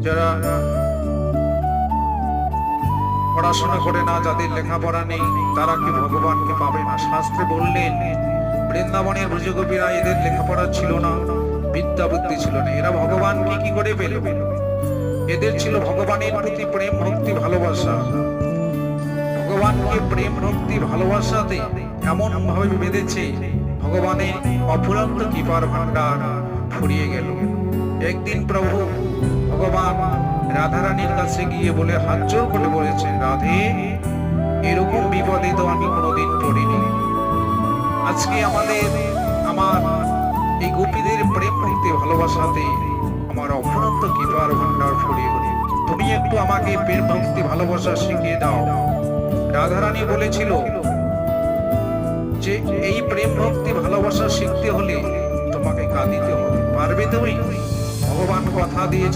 যারা পড়াশোনা করে না, যাদের লেখাপড়া নেই, তারা কি ভগবানকে পাবে না? শাস্ত্রে বললেন বৃন্দাবনের ব্রজগোপীরা, এদের লেখাপড়া ছিল না, বিদ্যা বুদ্ধি ছিল না, এরা ভগবানকে কি করে পেল? এদের ছিল ভগবানের প্রতি প্রেম ভক্তি ভালোবাসা। ভগবানকে প্রেম ভক্তি ভালোবাসাতে এমন ভাবে বেঁধেছে, ভগবানের অফুরন্ত কৃপার ভান্ডার ফুরিয়ে গেল। একদিন প্রভু ভগবান রাধারানীর কাছে গিয়ে বলে হাত জোর করে বলেছেন, রাধে, এরকম বিপদে তো আমি কোনোদিন পড়িনি। আজকে আমার এই গোপীদের প্রেম ভক্তি ভালোবাসাতে আমার অফুরন্ত কৃপার ভান্ডার ফুরিয়ে গেল। তুমি একটু আমাকে প্রেম ভক্তি ভালোবাসা শিখিয়ে দাও। রাধারানী বলেছিল যে এই প্রেম ভক্তি ভালোবাসা শিখতে হলে তোমাকে কাঁদিতে হবে। পারবে তুমি? ভগবান কথা দিয়েছে